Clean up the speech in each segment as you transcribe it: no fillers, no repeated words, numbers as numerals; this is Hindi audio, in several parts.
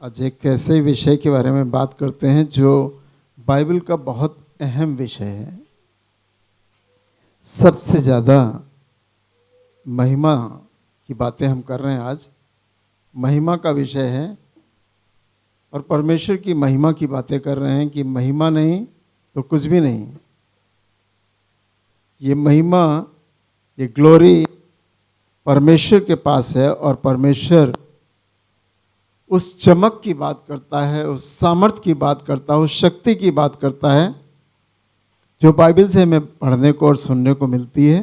आज एक ऐसे विषय के बारे में बात करते हैं जो बाइबल का बहुत अहम विषय है। सबसे ज़्यादा महिमा की बातें हम कर रहे हैं। आज महिमा का विषय है और परमेश्वर की महिमा की बातें कर रहे हैं कि महिमा नहीं तो कुछ भी नहीं। ये महिमा, ये ग्लोरी परमेश्वर के पास है और परमेश्वर उस चमक की बात करता है, उस सामर्थ की बात करता है, उस शक्ति की बात करता है जो बाइबल से हमें पढ़ने को और सुनने को मिलती है।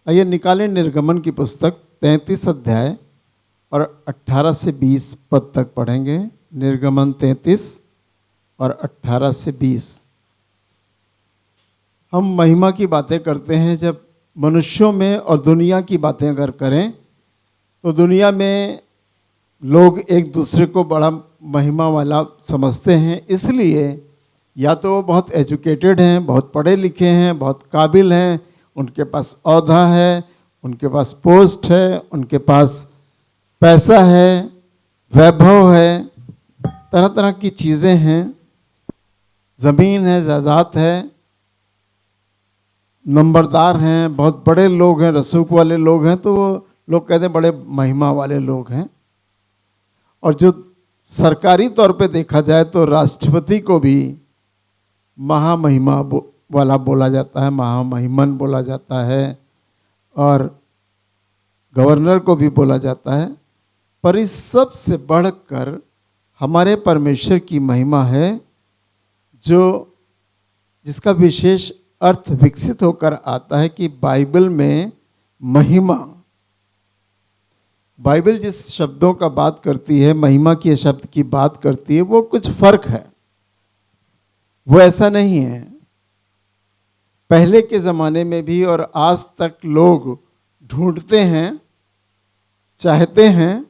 आइए निकालें निर्गमन की पुस्तक 33 अध्याय और 18 से 20 पद तक पढ़ेंगे। निर्गमन 33 और 18 से 20। हम महिमा की बातें करते हैं। जब मनुष्यों में और दुनिया की बातें अगर करें तो दुनिया में लोग एक दूसरे को बड़ा महिमा वाला समझते हैं, इसलिए या तो वो बहुत एजुकेटेड हैं, बहुत पढ़े लिखे हैं, बहुत काबिल हैं, उनके पास औहदा है, उनके पास पोस्ट है, उनके पास पैसा है, वैभव है, तरह तरह की चीज़ें हैं, ज़मीन है, जायदाद है, नंबरदार हैं, बहुत बड़े लोग हैं, रसूख वाले लोग हैं, तो वो लोग कहते हैं बड़े महिमा वाले लोग हैं। और जो सरकारी तौर पे देखा जाए तो राष्ट्रपति को भी महामहिमा वाला बोला जाता है, महामहिमन बोला जाता है, और गवर्नर को भी बोला जाता है। पर इस सब से बढ़कर हमारे परमेश्वर की महिमा है जो जिसका विशेष अर्थ विकसित होकर आता है कि बाइबल में महिमा, बाइबल जिस शब्दों का बात करती है, महिमा के शब्द की बात करती है, वो कुछ फर्क है। वो ऐसा नहीं है। पहले के ज़माने में भी और आज तक लोग ढूंढते हैं, चाहते हैं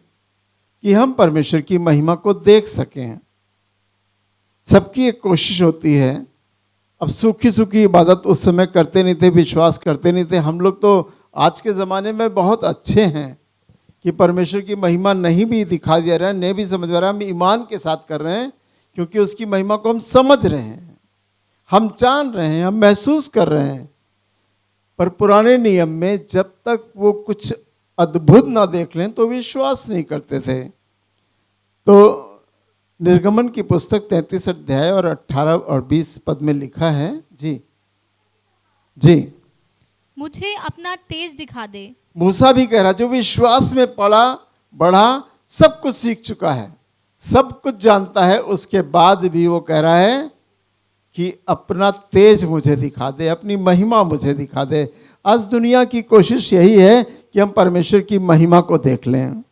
कि हम परमेश्वर की महिमा को देख सकें। सबकी एक कोशिश होती है। अब सूखी सूखी इबादत उस समय करते नहीं थे, विश्वास करते नहीं थे। हम लोग तो आज के ज़माने में बहुत अच्छे हैं कि परमेश्वर की महिमा नहीं भी दिखा दे रहा है, नहीं भी समझ रहा है, हम ईमान के साथ कर रहे हैं क्योंकि उसकी महिमा को हम समझ रहे हैं, हम जान रहे हैं, हम महसूस कर रहे हैं। पर पुराने नियम में जब तक वो कुछ अद्भुत ना देख लें तो विश्वास नहीं करते थे। तो निर्गमन की पुस्तक 33 अध्याय और 18 और 20 पद में लिखा है, जी मुझे अपना तेज दिखा दे। मूसा भी कह रहा, जो विश्वास में पड़ा बढ़ा, सब कुछ सीख चुका है, सब कुछ जानता है, उसके बाद भी वो कह रहा है कि अपना तेज मुझे दिखा दे, अपनी महिमा मुझे दिखा दे। आज दुनिया की कोशिश यही है कि हम परमेश्वर की महिमा को देख लें,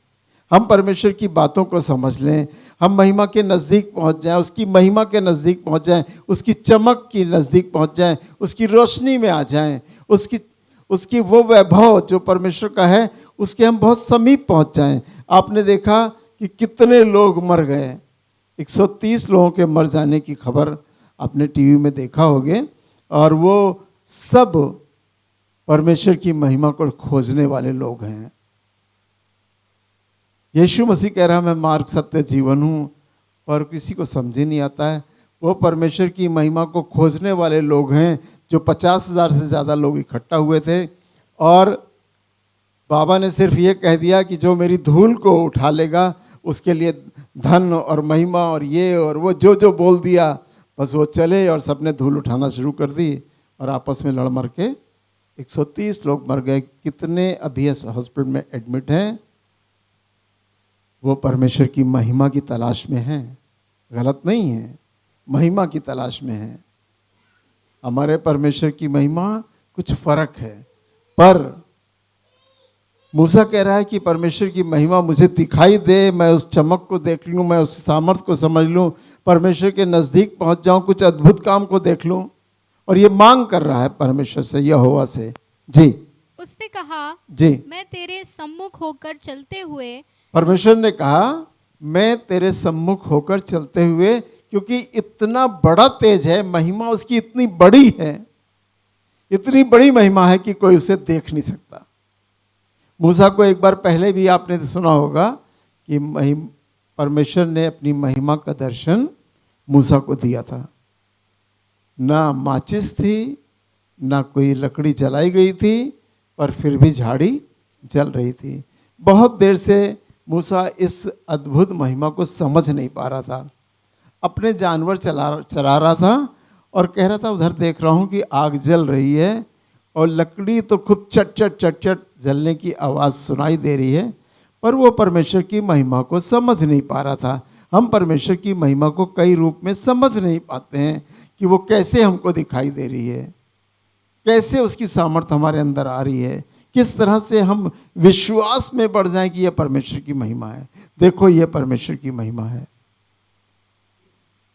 हम परमेश्वर की बातों को समझ लें, हम महिमा के नज़दीक पहुंच जाएं, उसकी महिमा के नज़दीक पहुंच जाएं, उसकी चमक की नज़दीक पहुंच जाएं, उसकी रोशनी में आ जाएं, उसकी वो वैभव जो परमेश्वर का है उसके हम बहुत समीप पहुंच जाएं। आपने देखा कि कितने लोग मर गए, 130 लोगों के मर जाने की खबर आपने टीवी में देखा होगे, और वो सब परमेश्वर की महिमा को खोजने वाले लोग हैं। यीशु मसीह कह रहा, मैं मार्ग सत्य जीवन हूँ, पर किसी को समझ ही नहीं आता है। वो परमेश्वर की महिमा को खोजने वाले लोग हैं जो 50,000 से ज़्यादा लोग इकट्ठा हुए थे, और बाबा ने सिर्फ ये कह दिया कि जो मेरी धूल को उठा लेगा उसके लिए धन और महिमा और ये और वो जो बोल दिया, बस वो चले और सबने धूल उठाना शुरू कर दी और आपस में लड़ मर के 130 लोग मर गए। कितने अभी हॉस्पिटल में एडमिट हैं? वो परमेश्वर की महिमा की तलाश में हैं। गलत नहीं है, महिमा की तलाश में है। हमारे परमेश्वर की महिमा कुछ फर्क है। पर मूसा कह रहा है कि परमेश्वर की महिमा मुझे दिखाई दे, मैं उस चमक को देख लूँ, मैं उस सामर्थ को समझ लूँ, परमेश्वर के नज़दीक पहुँच जाऊँ, कुछ अद्भुत काम को देख लूँ। और ये मांग कर रहा है परमेश्वर से, यहोवा से। जी उसने कहा, जी मैं तेरे सम्मुख होकर चलते हुए, परमेश्वर ने कहा मैं तेरे सम्मुख होकर चलते हुए, क्योंकि इतना बड़ा तेज है, महिमा उसकी इतनी बड़ी है, इतनी बड़ी महिमा है कि कोई उसे देख नहीं सकता। मूसा को एक बार पहले भी आपने सुना होगा कि परमेश्वर ने अपनी महिमा का दर्शन मूसा को दिया था। ना माचिस थी, ना कोई लकड़ी जलाई गई थी, पर फिर भी झाड़ी जल रही थी। बहुत देर से मूसा इस अद्भुत महिमा को समझ नहीं पा रहा था। अपने जानवर चरा रहा था और कह रहा था उधर देख रहा हूँ कि आग जल रही है और लकड़ी तो खूब चट चट चट चट जलने की आवाज़ सुनाई दे रही है, पर वो परमेश्वर की महिमा को समझ नहीं पा रहा था। हम परमेश्वर की महिमा को कई रूप में समझ नहीं पाते हैं कि वो कैसे हमको दिखाई दे रही है, कैसे उसकी सामर्थ्य हमारे अंदर आ रही है, किस तरह से हम विश्वास में बढ़ जाएं कि यह परमेश्वर की महिमा है। देखो यह परमेश्वर की महिमा है।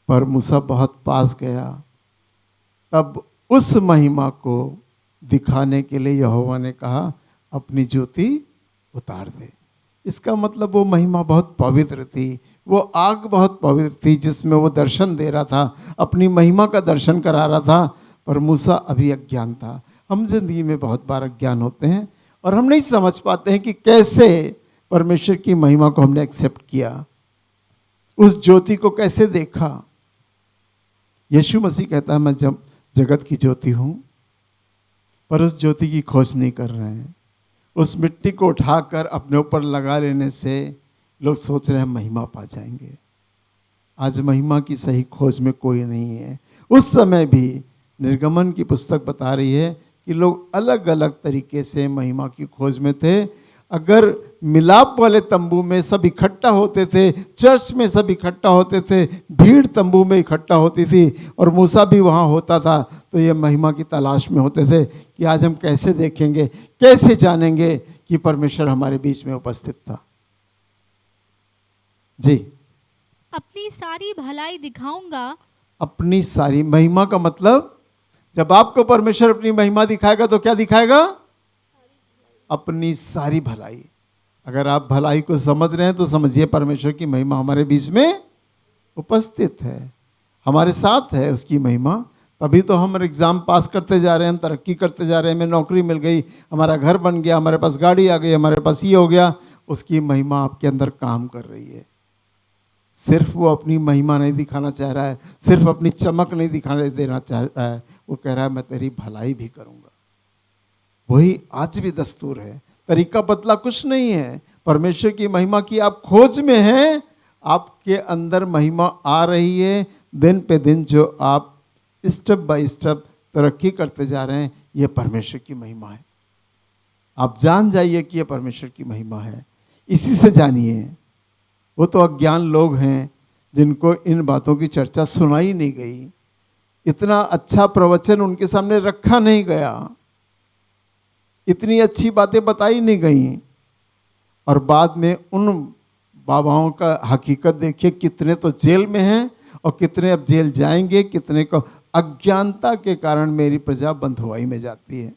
पर मूसा बहुत पास गया, तब उस महिमा को दिखाने के लिए यहोवा ने कहा अपनी ज्योति उतार दे। इसका मतलब वो महिमा बहुत पवित्र थी, वो आग बहुत पवित्र थी जिसमें वो दर्शन दे रहा था, अपनी महिमा का दर्शन करा रहा था। पर मूसा अभी अज्ञान था। हम जिंदगी में बहुत बार अज्ञान होते हैं और हम नहीं समझ पाते हैं कि कैसे परमेश्वर की महिमा को हमने एक्सेप्ट किया, उस ज्योति को कैसे देखा। यीशु मसीह कहता है मैं जब जगत की ज्योति हूं, पर उस ज्योति की खोज नहीं कर रहे हैं। उस मिट्टी को उठाकर अपने ऊपर लगा लेने से लोग सोच रहे हैं महिमा पा जाएंगे। आज महिमा की सही खोज में कोई नहीं है। उस समय भी निर्गमन की पुस्तक बता रही है कि लोग अलग अलग तरीके से महिमा की खोज में थे। अगर मिलाप वाले तंबू में सब इकट्ठा होते थे, चर्च में सब इकट्ठा होते थे, भीड़ तंबू में इकट्ठा होती थी और मूसा भी वहाँ होता था, तो ये महिमा की तलाश में होते थे कि आज हम कैसे देखेंगे, कैसे जानेंगे कि परमेश्वर हमारे बीच में उपस्थित था। जी, अपनी सारी भलाई दिखाऊंगा। अपनी सारी महिमा का मतलब, जब आपको परमेश्वर अपनी महिमा दिखाएगा तो क्या दिखाएगा? अपनी सारी भलाई। अगर आप भलाई को समझ रहे हैं तो समझिए परमेश्वर की महिमा हमारे बीच में उपस्थित है, हमारे साथ है उसकी महिमा। तभी तो हम एग्ज़ाम पास करते जा रहे हैं, हम तरक्की करते जा रहे हैं, हमें नौकरी मिल गई, हमारा घर बन गया, हमारे पास गाड़ी आ गई, हमारे पास ये हो गया। उसकी महिमा आपके अंदर काम कर रही है। सिर्फ वो अपनी महिमा नहीं दिखाना चाह रहा है, सिर्फ अपनी चमक नहीं दिखाने देना चाह रहा है, वो कह रहा है मैं तेरी भलाई भी करूँगा। वही आज भी दस्तूर है, तरीका बदला कुछ नहीं है। परमेश्वर की महिमा की आप खोज में हैं, आपके अंदर महिमा आ रही है। दिन पे दिन जो आप स्टेप बाय स्टेप तरक्की करते जा रहे हैं, यह परमेश्वर की महिमा है। आप जान जाइए कि यह परमेश्वर की महिमा है, इसी से जानिए। वो तो अज्ञान लोग हैं जिनको इन बातों की चर्चा सुनाई नहीं गई, इतना अच्छा प्रवचन उनके सामने रखा नहीं गया, इतनी अच्छी बातें बताई नहीं गई, और बाद में उन बाबाओं का हकीकत देखिए, कितने तो जेल में हैं और कितने अब जेल जाएंगे, कितने को अज्ञानता के कारण मेरी प्रजा बंधुआई में जाती है।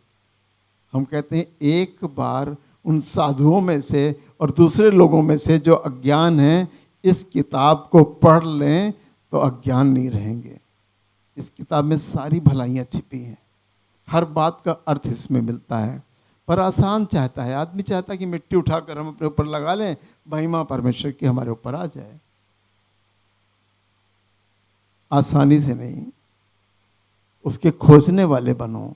हम कहते हैं एक बार उन साधुओं में से और दूसरे लोगों में से जो अज्ञान हैं, इस किताब को पढ़ लें तो अज्ञान नहीं रहेंगे। इस किताब में सारी भलाइयाँ छिपी हैं, हर बात का अर्थ इसमें मिलता है। पर आसान चाहता है, आदमी चाहता है कि मिट्टी उठाकर हम अपने ऊपर लगा लें, महिमा परमेश्वर की हमारे ऊपर आ जाए। आसानी से नहीं, उसके खोजने वाले बनो,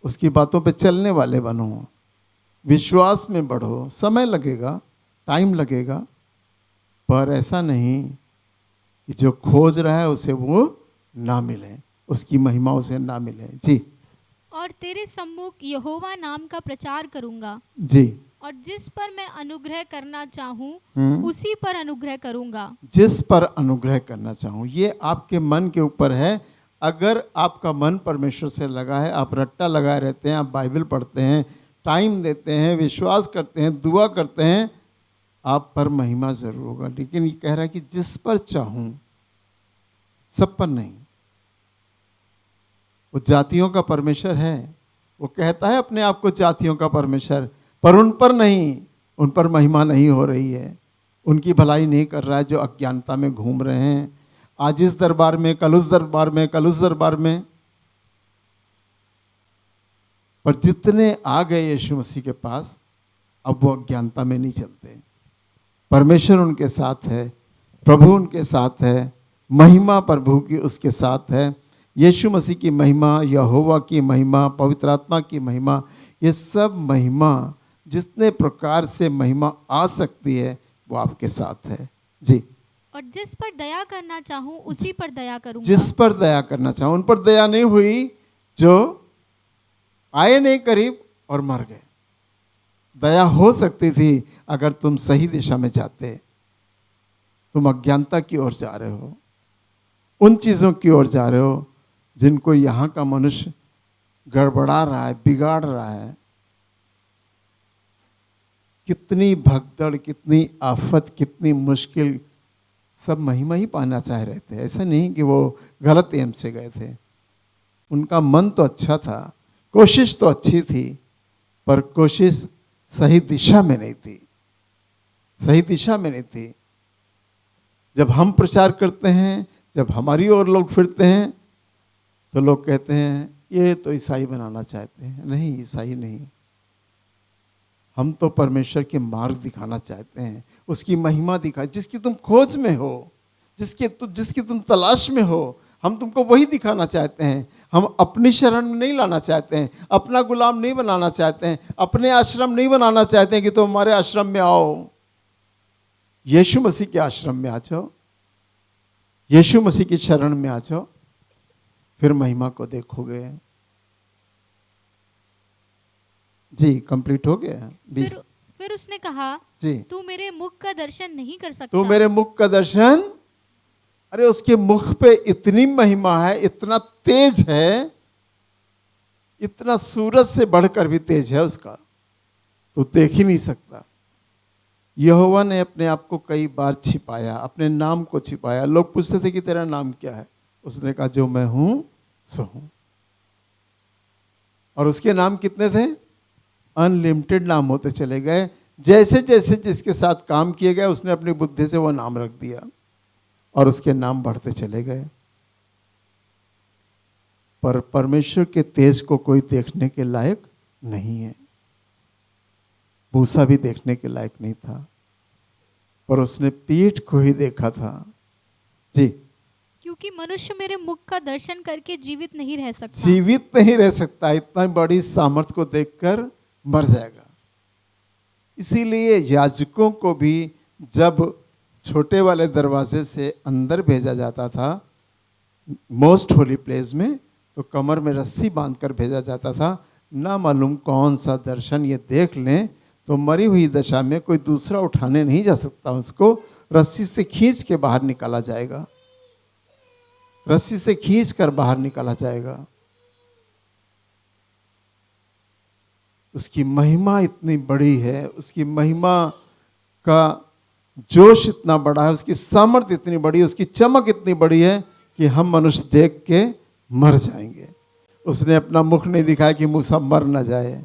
उसकी बातों पे चलने वाले बनो, विश्वास में बढ़ो। समय लगेगा, टाइम लगेगा, पर ऐसा नहीं कि जो खोज रहा है उसे वो ना मिले, उसकी महिमा उसे ना मिले। जी, और तेरे सम्मुख यहोवा नाम का प्रचार करूंगा। जी, और जिस पर मैं अनुग्रह करना चाहूँ उसी पर अनुग्रह करूंगा। जिस पर अनुग्रह करना चाहूँ, ये आपके मन के ऊपर है। अगर आपका मन परमेश्वर से लगा है, आप रट्टा लगाए रहते हैं, आप बाइबल पढ़ते हैं, टाइम देते हैं, विश्वास करते हैं, दुआ करते हैं, आप पर महिमा जरूर होगा। लेकिन ये कह रहा है कि जिस पर चाहूँ, सब पर नहीं। वो जातियों का परमेश्वर है, वो कहता है अपने आप को जातियों का परमेश्वर, पर उन पर नहीं, उन पर महिमा नहीं हो रही है, उनकी भलाई नहीं कर रहा है जो अज्ञानता में घूम रहे हैं। आज इस दरबार में, कल उस दरबार में, कल उस दरबार में, पर जितने आ गए यीशु मसीह के पास, अब वो अज्ञानता में नहीं चलते। परमेश्वर उनके साथ है, प्रभु उनके साथ है, महिमा प्रभु की उसके साथ है। यीशु मसीह की महिमा, यहोवा की महिमा, पवित्र आत्मा की महिमा, ये सब महिमा जितने प्रकार से महिमा आ सकती है वो आपके साथ है। जी, और जिस पर दया करना चाहूं उसी पर दया करूंगा। जिस पर दया करना चाहूं उन पर दया नहीं हुई, जो आए नहीं करीब और मर गए। दया हो सकती थी अगर तुम सही दिशा में जाते। तुम अज्ञानता की ओर जा रहे हो, उन चीजों की ओर जा रहे हो जिनको यहाँ का मनुष्य गड़बड़ा रहा है, बिगाड़ रहा है। कितनी भगदड़, कितनी आफत, कितनी मुश्किल, सब महिमा ही पाना चाह रहे थे। ऐसा नहीं कि वो गलत एम से गए थे। उनका मन तो अच्छा था, कोशिश तो अच्छी थी, पर कोशिश सही दिशा में नहीं थी, सही दिशा में नहीं थी। जब हम प्रचार करते हैं, जब हमारी ओर लोग फिरते हैं, तो लोग कहते हैं ये तो ईसाई बनाना चाहते हैं। नहीं, ईसाई नहीं, हम तो परमेश्वर के मार्ग दिखाना चाहते हैं, उसकी महिमा दिखा, जिसकी तुम खोज में हो, जिसकी तुम तलाश में हो, हम तुमको वही दिखाना चाहते हैं। हम अपनी शरण में नहीं लाना चाहते हैं, अपना गुलाम नहीं बनाना चाहते हैं, अपने आश्रम नहीं बनाना चाहते हैं कि तुम हमारे आश्रम में आओ। यीशु मसीह के आश्रम में आ जाओ, यीशु मसीह की शरण में आ जाओ, फिर महिमा को देखोगे। जी, कंप्लीट हो गया। फिर उसने कहा, जी, तू मेरे मुख का दर्शन नहीं कर सकता। तू मेरे मुख का दर्शन, अरे उसके मुख पे इतनी महिमा है, इतना तेज है, इतना सूरज से बढ़कर भी तेज है उसका, तू देख ही नहीं सकता। यहोवा ने अपने आप को कई बार छिपाया, अपने नाम को छिपाया। लोग पूछते थे कि तेरा नाम क्या है, उसने कहा जो मैं हूं सो हूं। और उसके नाम कितने थे? अनलिमिटेड नाम होते चले गए। जैसे जैसे जिसके साथ काम किए गए उसने अपनी बुद्धि से वो नाम रख दिया और उसके नाम बढ़ते चले गए। पर परमेश्वर के तेज को कोई देखने के लायक नहीं है। मूसा भी देखने के लायक नहीं था, पर उसने पीठ को ही देखा था। जी, क्योंकि मनुष्य मेरे मुख का दर्शन करके जीवित नहीं रह सकता। जीवित नहीं रह सकता, इतना बड़ी सामर्थ को देखकर मर जाएगा। इसीलिए याजकों को भी जब छोटे वाले दरवाजे से अंदर भेजा जाता था मोस्ट होली प्लेस में, तो कमर में रस्सी बांधकर भेजा जाता था। ना मालूम कौन सा दर्शन ये देख लें तो मरी हुई दशा में कोई दूसरा उठाने नहीं जा सकता, उसको रस्सी से खींच के बाहर निकाला जाएगा, रस्सी से खींच कर बाहर निकाला जाएगा। उसकी महिमा इतनी बड़ी है, उसकी महिमा का जोश इतना बड़ा है, उसकी सामर्थ्य इतनी बड़ी है, उसकी चमक इतनी बड़ी है कि हम मनुष्य देख के मर जाएंगे। उसने अपना मुख नहीं दिखाया कि मूसा मर न जाए।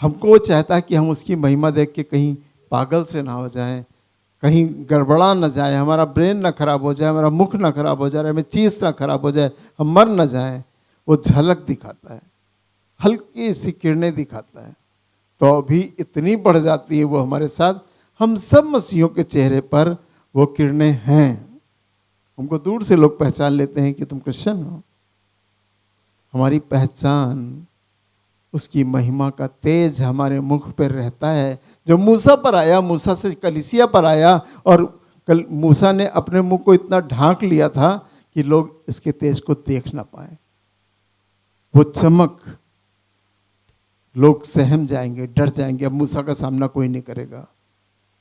हमको वो चाहता है कि हम उसकी महिमा देख के कहीं पागल से ना हो जाएं, कहीं गड़बड़ा न जाए, हमारा ब्रेन ना खराब हो जाए, हमारा मुख ना खराब हो जाए, हमें चीज़ ना खराब हो जाए, हम मर न जाएं। वो झलक दिखाता है, हल्की सी किरणें दिखाता है, तो भी इतनी बढ़ जाती है वो हमारे साथ। हम सब मसीहों के चेहरे पर वो किरणें हैं। हमको दूर से लोग पहचान लेते हैं कि तुम क्रिश्चियन हो। हमारी पहचान उसकी महिमा का तेज हमारे मुख पर रहता है। जो मूसा पर आया, मूसा से कलीसिया पर आया, और मूसा ने अपने मुंह को इतना ढांक लिया था कि लोग इसके तेज को देख ना पाए। वो चमक, लोग सहम जाएंगे, डर जाएंगे। अब मूसा का सामना कोई नहीं करेगा।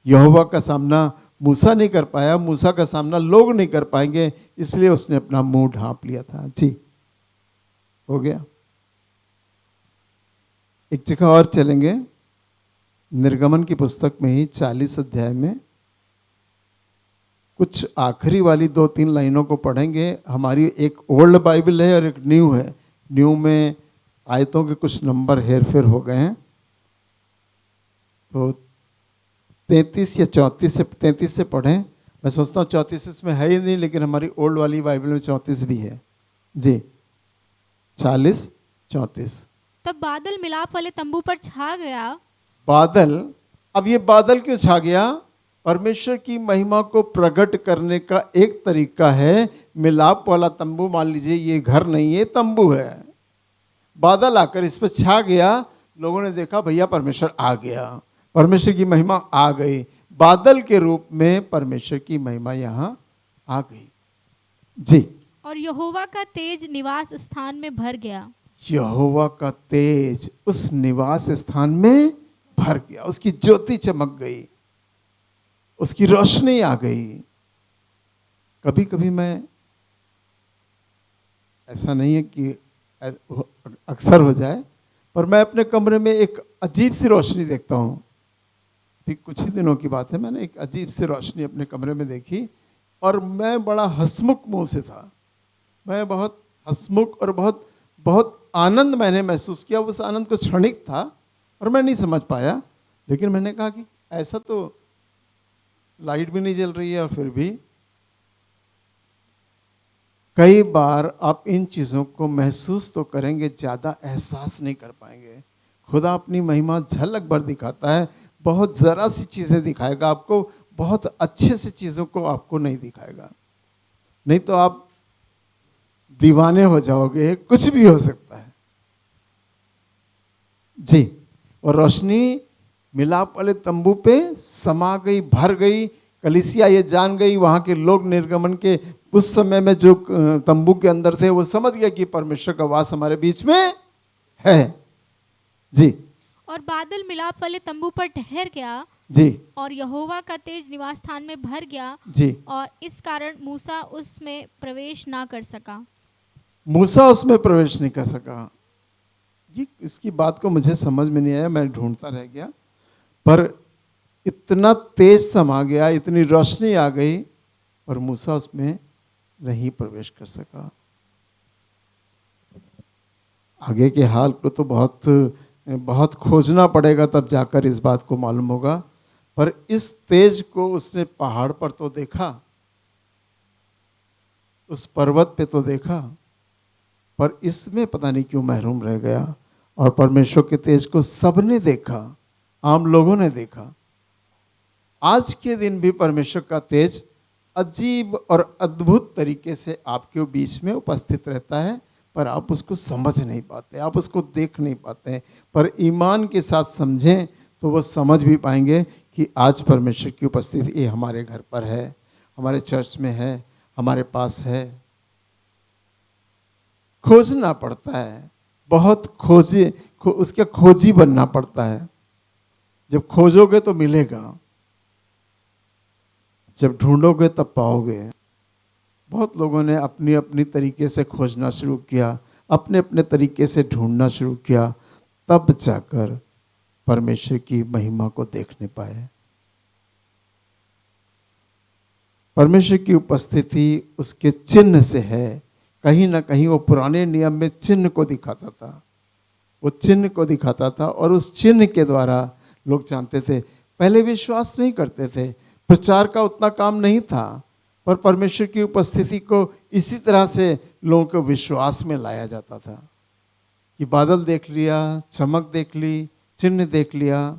यहोवा का सामना मूसा नहीं कर पाया, मूसा का सामना लोग नहीं कर पाएंगे, इसलिए उसने अपना मुंह ढांप लिया था। जी, हो गया। एक जगह और चलेंगे, निर्गमन की पुस्तक में ही 40 अध्याय में कुछ आखिरी वाली 2-3 लाइनों को पढ़ेंगे। हमारी एक ओल्ड बाइबल है और एक न्यू है। न्यू में आयतों के कुछ नंबर हेरफेर हो गए हैं, तो 33 या 34 से पढ़ें। मैं सोचता हूँ 34 इसमें है ही नहीं, लेकिन हमारी ओल्ड वाली बाइबल में 34 भी है। जी, 40-34। तब बादल मिलाप वाले तंबू पर छा गया। बादल, अब ये बादल क्यों छा गया? परमेश्वर की महिमा को प्रकट करने का एक तरीका है मिलाप वाला तंबू। मान लीजिए ये घर नहीं है, तंबू है, बादल आकर इस पर छा गया, लोगों ने देखा भैया परमेश्वर आ गया, परमेश्वर की महिमा आ गई, बादल के रूप में परमेश्वर की महिमा यहाँ आ गई। जी। और यहोवा का तेज निवास स्थान में भर गया। यहोवा का तेज उस निवास स्थान में भर गया, उसकी ज्योति चमक गई, उसकी रोशनी आ गई। कभी कभी मैं, ऐसा नहीं है कि अक्सर हो जाए, पर मैं अपने कमरे में एक अजीब सी रोशनी देखता हूँ। फिर कुछ ही दिनों की बात है, मैंने एक अजीब सी रोशनी अपने कमरे में देखी और मैं बड़ा हंसमुख मुंह से था। मैं बहुत हंसमुख और बहुत बहुत आनंद मैंने महसूस किया। उस आनंद को क्षणिक था और मैं नहीं समझ पाया, लेकिन मैंने कहा कि ऐसा तो लाइट भी नहीं जल रही है और फिर भी। कई बार आप इन चीज़ों को महसूस तो करेंगे, ज़्यादा एहसास नहीं कर पाएंगे। खुदा अपनी महिमा झलक भर दिखाता है, बहुत ज़रा सी चीज़ें दिखाएगा आपको, बहुत अच्छे से चीज़ों को आपको नहीं दिखाएगा, नहीं तो आप दीवाने हो जाओगे, कुछ भी हो सकता है। जी। और रोशनी मिलाप वाले तंबू पे समा गई, भर गई। कलीसिया ये जान गई, वहां के लोग निर्गमन के उस समय में जो तंबू के अंदर थे वो समझ गए कि परमेश्वर का वास हमारे बीच में है। जी। और बादल मिलाप वाले तंबू पर ठहर गया। जी। और यहोवा का तेज निवास स्थान में भर गया। जी। और इस कारण मूसा उसमें प्रवेश ना कर सका। मूसा उसमें प्रवेश नहीं कर सका। ये इसकी बात को मुझे समझ में नहीं आया, मैं ढूंढता रह गया, पर इतना तेज समा गया, इतनी रोशनी आ गई, पर मूसा उसमें नहीं प्रवेश कर सका। आगे के हाल को तो बहुत खोजना पड़ेगा, तब जाकर इस बात को मालूम होगा। पर इस तेज को उसने पहाड़ पर तो देखा, उस पर्वत पे तो देखा, पर इसमें पता नहीं क्यों महरूम रह गया। और परमेश्वर के तेज को सबने देखा, आम लोगों ने देखा। आज के दिन भी परमेश्वर का तेज अजीब और अद्भुत तरीके से आपके बीच में उपस्थित रहता है, पर आप उसको समझ नहीं पाते, आप उसको देख नहीं पाते। पर ईमान के साथ समझें तो वो समझ भी पाएंगे कि आज परमेश्वर की उपस्थिति ये हमारे घर पर है, हमारे चर्च में है, हमारे पास है। खोजना पड़ता है, बहुत उसके खोजी बनना पड़ता है। जब खोजोगे तो मिलेगा, जब ढूंढोगे तब पाओगे। बहुत लोगों ने अपनी अपनी तरीके से खोजना शुरू किया, अपने अपने तरीके से ढूंढना शुरू किया, तब जाकर परमेश्वर की महिमा को देखने पाए। परमेश्वर की उपस्थिति उसके चिन्ह से है। कहीं ना कहीं वो पुराने नियम में चिन्ह को दिखाता था, वो चिन्ह को दिखाता था और उस चिन्ह के द्वारा लोग जानते थे। पहले विश्वास नहीं करते थे, प्रचार का उतना काम नहीं था, पर परमेश्वर की उपस्थिति को इसी तरह से लोगों को विश्वास में लाया जाता था कि बादल देख लिया, चमक देख ली, चिन्ह देख लिया,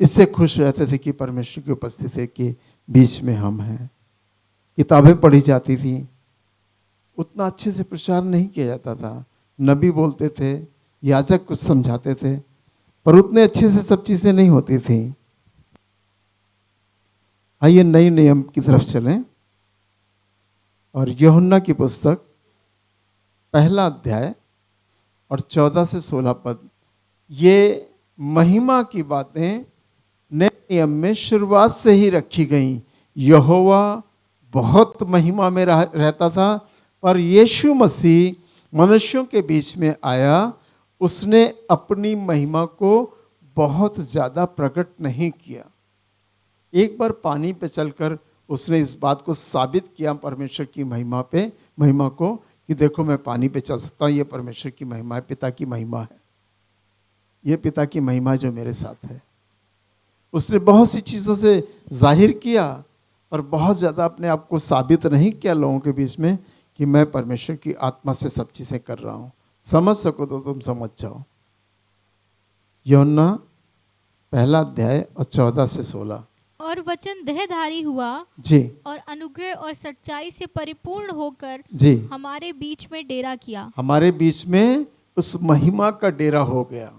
इससे खुश रहते थे कि परमेश्वर की उपस्थिति के बीच में हम हैं। किताबें पढ़ी जाती थी, उतना अच्छे से प्रचार नहीं किया जाता था। नबी बोलते थे, याजक कुछ समझाते थे, पर उतने अच्छे से सब चीजें नहीं होती थी। आइए नए नियम की तरफ चलें और यूहन्ना की पुस्तक 1 अध्याय और 14 से 16 पद। ये महिमा की बातें नए नियम में शुरुआत से ही रखी गई। यहोवा बहुत महिमा में रहता था, पर यीशु मसीह मनुष्यों के बीच में आया, उसने अपनी महिमा को बहुत ज़्यादा प्रकट नहीं किया। एक बार पानी पे चलकर उसने इस बात को साबित किया परमेश्वर की महिमा को कि देखो मैं पानी पे चल सकता हूँ, ये परमेश्वर की महिमा है, पिता की महिमा है, ये पिता की महिमा जो मेरे साथ है। उसने बहुत सी चीज़ों से जाहिर किया, पर बहुत ज़्यादा अपने आप को साबित नहीं किया लोगों के बीच में कि मैं परमेश्वर की आत्मा से सब चीज़ें कर रहा हूँ। समझ सको तो तुम समझ जाओ। यूहन्ना 1 अध्याय और 14 से 16। और वचन देहधारी हुआ जी और अनुग्रह और सच्चाई से परिपूर्ण होकर जी हमारे बीच में डेरा किया। हमारे बीच में उस महिमा का डेरा हो गया।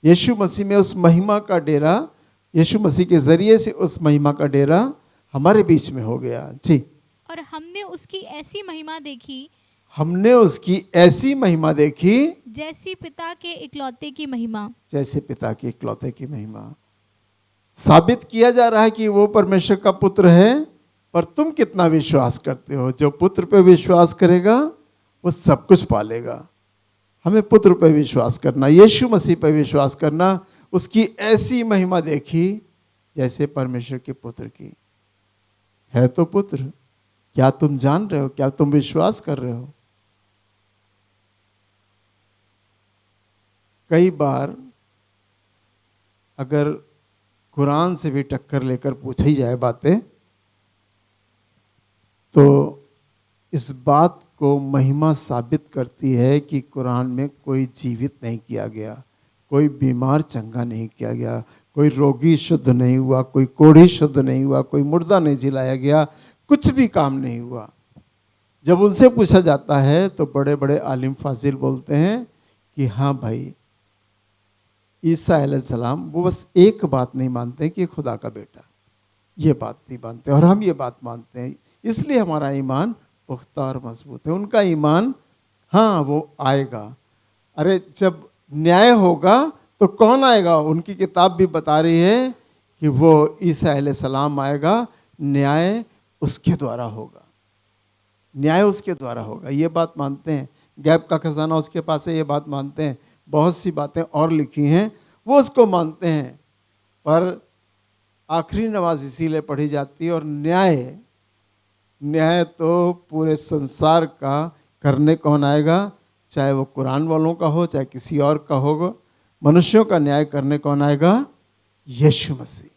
यीशु मसीह में उस महिमा का डेरा, यीशु मसीह के जरिए से उस महिमा का डेरा हमारे बीच में हो गया। जी और हमने उसकी ऐसी महिमा देखी हमने उसकी ऐसी महिमा देखी जैसी पिता के इकलौते की महिमा। जैसे पिता के इकलौते की महिमा। साबित किया जा रहा है कि वो परमेश्वर का पुत्र है, पर तुम कितना विश्वास करते हो? जो पुत्र पे विश्वास करेगा वो सब कुछ पालेगा। हमें पुत्र पे विश्वास करना, यीशु मसीह पे विश्वास करना। उसकी ऐसी महिमा देखी जैसे परमेश्वर के पुत्र की। है तो पुत्र, क्या तुम जान रहे हो? क्या तुम विश्वास कर रहे हो? कई बार अगर कुरान से भी टक्कर लेकर पूछी जाए बातें, तो इस बात को महिमा साबित करती है कि कुरान में कोई जीवित नहीं किया गया, कोई बीमार चंगा नहीं किया गया, कोई रोगी शुद्ध नहीं हुआ, कोई कोढ़ी शुद्ध नहीं हुआ, कोई मुर्दा नहीं जिलाया गया, कुछ भी काम नहीं हुआ। जब उनसे पूछा जाता है तो बड़े बड़े आलिम फाजिल बोलते हैं कि हाँ भाई, ईसा अलैहिस्सलाम वो बस एक बात नहीं मानते कि खुदा का बेटा, ये बात नहीं मानते, और हम ये बात मानते हैं, इसलिए हमारा ईमान पुख्ता और मजबूत है। उनका ईमान, हाँ वो आएगा। अरे जब न्याय होगा तो कौन आएगा? उनकी किताब भी बता रही है कि वो ईसा अलैहिस्सलाम आएगा, न्याय उसके द्वारा होगा, न्याय उसके द्वारा होगा। ये बात मानते हैं। गैब का खजाना उसके पास है, ये बात मानते हैं। बहुत सी बातें और लिखी हैं, वो उसको मानते हैं। पर आखिरी नमाज इसीलिए पढ़ी जाती है। और न्याय तो पूरे संसार का करने कौन आएगा? चाहे वो कुरान वालों का हो, चाहे किसी और का होगा। मनुष्यों का न्याय करने कौन आएगा? यीशु मसीह।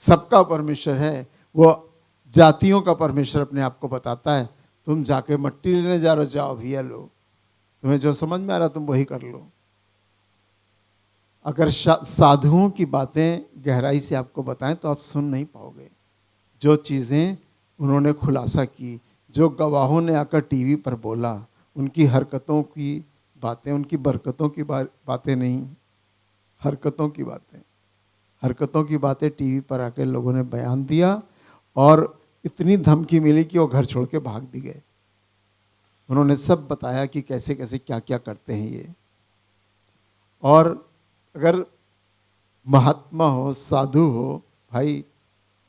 सबका परमेश्वर है, वो जातियों का परमेश्वर अपने आप को बताता है। तुम जाके मट्टी लेने जा रहे हो, जाओ भैया लो, तुम्हें जो समझ में आ रहा तुम वही कर लो। अगर साधुओं की बातें गहराई से आपको बताएं तो आप सुन नहीं पाओगे। जो चीज़ें उन्होंने खुलासा की, जो गवाहों ने आकर टीवी पर बोला, उनकी हरकतों की बातें, उनकी बरकतों की बातें नहीं, हरकतों की बातें, हरकतों की बातें टीवी पर आकर लोगों ने बयान दिया, और इतनी धमकी मिली कि वो घर छोड़ के भाग भी गए। उन्होंने सब बताया कि कैसे कैसे क्या क्या करते हैं ये। और अगर महात्मा हो, साधु हो, भाई